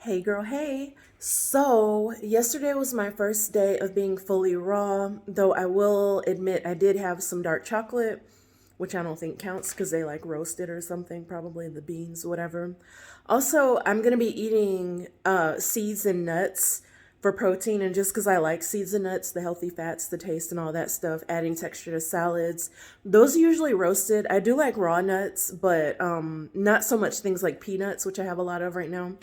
Hey girl, hey. So, yesterday was my first day of being fully raw, though I will admit I did have some dark chocolate, which I don't think counts because they like roasted or something, probably the beans, whatever. Also, I'm going to be eating seeds and nuts for protein, and just because I like seeds and nuts, the healthy fats, the taste, and all that stuff, adding texture to salads. Those are usually roasted. I do like raw nuts, but not so much things like peanuts, which I have a lot of right now.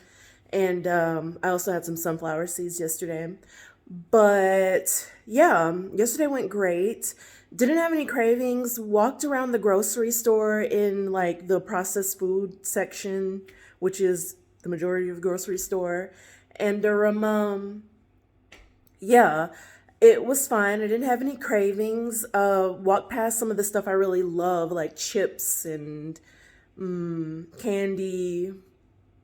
And I also had some sunflower seeds yesterday. But yeah, yesterday went great. Didn't have any cravings. Walked around the grocery store in like the processed food section, which is the majority of the grocery store. And yeah, it was fine. I didn't have any cravings. Walked past some of the stuff I really love, like chips and candy.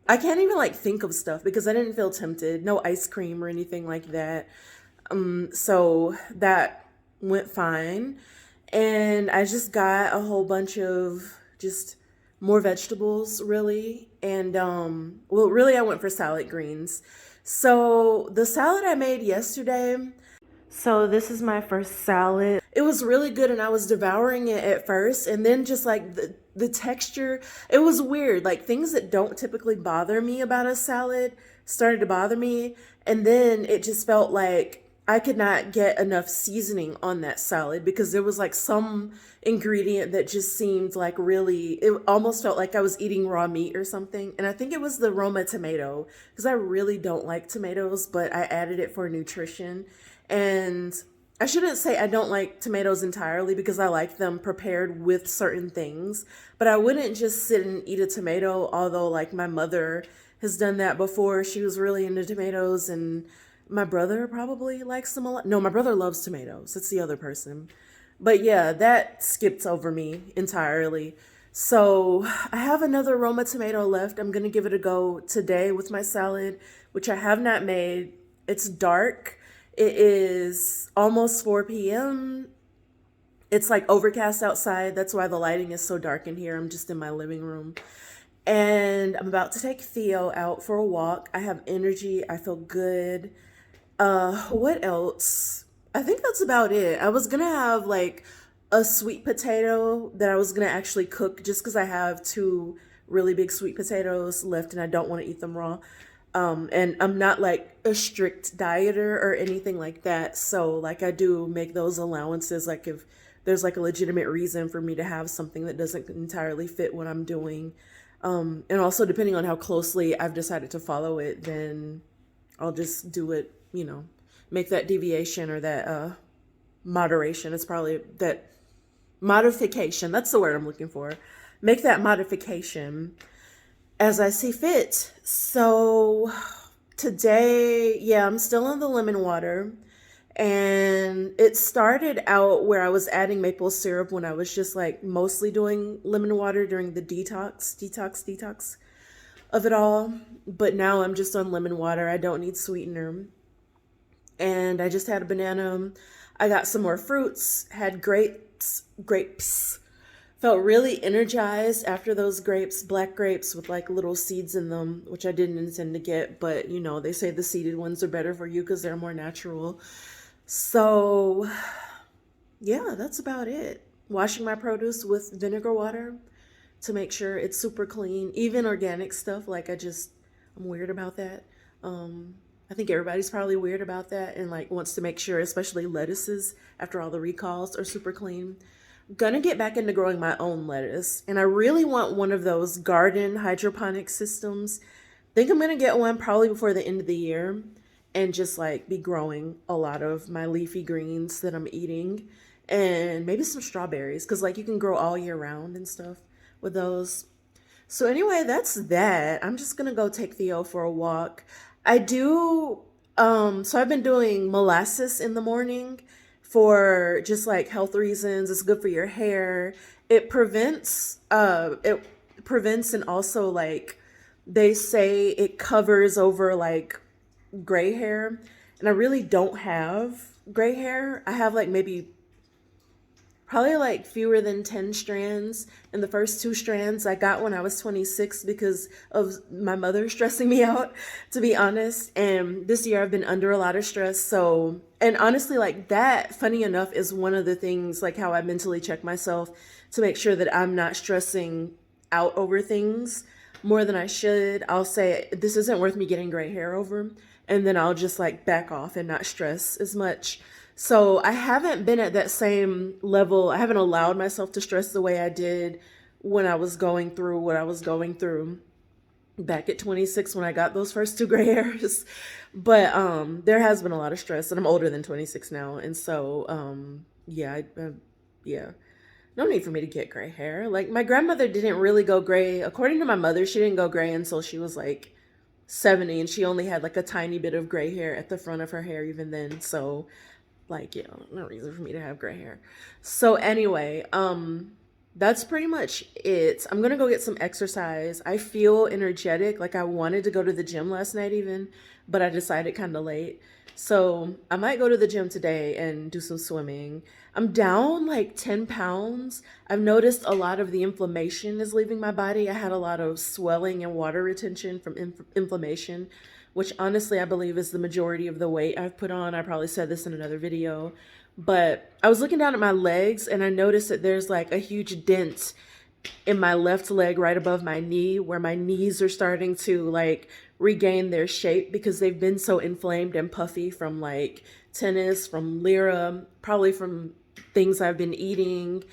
I can't even like think of stuff because I didn't feel tempted. No ice cream or anything like that. So that went fine. And I just got a whole bunch of just more vegetables, really. And well, really, I went for salad greens. So the salad I made yesterday, so this is my first salad. It was really good and I was devouring it at first, and then just like the texture, it was weird. Like things that don't typically bother me about a salad started to bother me, and then it just felt like I could not get enough seasoning on that salad because there was like some ingredient that just seemed like really, it almost felt like I was eating raw meat or something. And I think it was the Roma tomato because I really don't like tomatoes, but I added it for nutrition. And I shouldn't say I don't like tomatoes entirely because I like them prepared with certain things, but I wouldn't just sit and eat a tomato, although like my mother has done that before. She was really into tomatoes, and my brother probably likes them a lot. No, my brother loves tomatoes. It's the other person. But yeah, that skipped over me entirely. So I have another Roma tomato left. I'm going to give it a go today with my salad, which I have not made. It's dark. It is almost 4 p.m. It's like overcast outside. That's why the lighting is so dark in here. I'm just in my living room. And I'm about to take Theo out for a walk. I have energy. I feel good. What else? I think that's about it. I was gonna have like a sweet potato that I was gonna actually cook just because I have two really big sweet potatoes left and I don't want to eat them raw. And I'm not like a strict dieter or anything like that. So like I do make those allowances. Like if there's like a legitimate reason for me to have something that doesn't entirely fit what I'm doing. And also depending on how closely I've decided to follow it, then I'll just do it, make that deviation or that moderation. It's probably that modification. That's the word I'm looking for. Make that modification as I see fit. So today, yeah, I'm still in the lemon water. And it started out where I was adding maple syrup when I was just like mostly doing lemon water during the detox of it all. But now I'm just on lemon water. I don't need sweetener. And I just had a banana. I got some more fruits, had grapes. Felt really energized after those grapes, black grapes with like little seeds in them, which I didn't intend to get, but they say the seeded ones are better for you because they're more natural. So, yeah, that's about it. Washing my produce with vinegar water to make sure it's super clean, even organic stuff. I'm weird about that. I think everybody's probably weird about that and like wants to make sure, especially lettuces, after all the recalls, are super clean. Gonna get back into growing my own lettuce, and I really want one of those garden hydroponic systems. Think I'm gonna get one probably before the end of the year and just like be growing a lot of my leafy greens that I'm eating, and maybe some strawberries because like you can grow all year round and stuff with those. So anyway, that's that. I'm just gonna go take Theo for a walk. I do so I've been doing molasses in the morning for just like health reasons. It's good for your hair. It prevents and also like they say it covers over like gray hair. And I really don't have gray hair. I have like maybe probably like fewer than 10 strands. And the first two strands I got when I was 26 because of my mother stressing me out, to be honest. And this year I've been under a lot of stress. So, and honestly, like that, funny enough, is one of the things, like how I mentally check myself to make sure that I'm not stressing out over things more than I should. I'll say, this isn't worth me getting gray hair over. And then I'll just like back off and not stress as much. So I haven't been at that same level. I haven't allowed myself to stress the way I did when I was going through what I was going through back at 26 when I got those first two gray hairs. But there has been a lot of stress, and I'm older than 26 now. And so yeah, yeah. No need for me to get gray hair. Like my grandmother didn't really go gray. According to my mother, she didn't go gray until she was like 70, and she only had like a tiny bit of gray hair at the front of her hair even then. So like, you know, no reason for me to have gray hair. So anyway, that's pretty much it. I'm gonna go get some exercise. I feel energetic. Like I wanted to go to the gym last night even, but I decided kind of late. So I might go to the gym today and do some swimming. I'm down like 10 pounds. I've noticed a lot of the inflammation is leaving my body. I had a lot of swelling and water retention from inflammation, which honestly I believe is the majority of the weight I've put on. I probably said this in another video, but I was looking down at my legs and I noticed that there's like a huge dent in my left leg right above my knee, where my knees are starting to like regain their shape because they've been so inflamed and puffy from like tennis, from Lyra, probably from things I've been eating,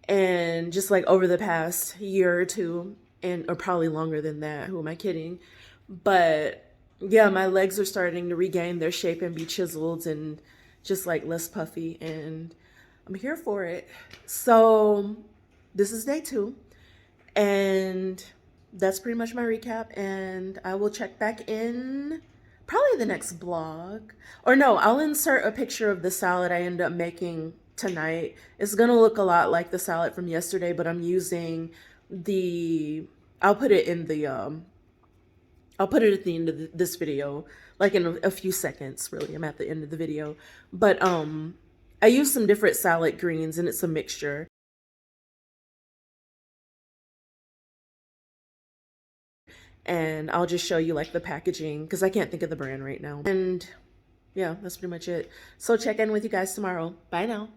and just like over the past year or two, and or probably longer than that. Who am I kidding? But yeah, my legs are starting to regain their shape and be chiseled and just like less puffy, and I'm here for it. So this is day 2, and that's pretty much my recap, and I will check back in probably the next vlog. Or no, I'll insert a picture of the salad I end up making tonight. It's gonna look a lot like the salad from yesterday, but I'm using the, I'll put it in the I'll put it at the end of this video, like in a few seconds, really. I'm at the end of the video. But I use some different salad greens, and it's a mixture. And I'll just show you like the packaging because I can't think of the brand right now. And yeah, that's pretty much it. So check in with you guys tomorrow. Bye now.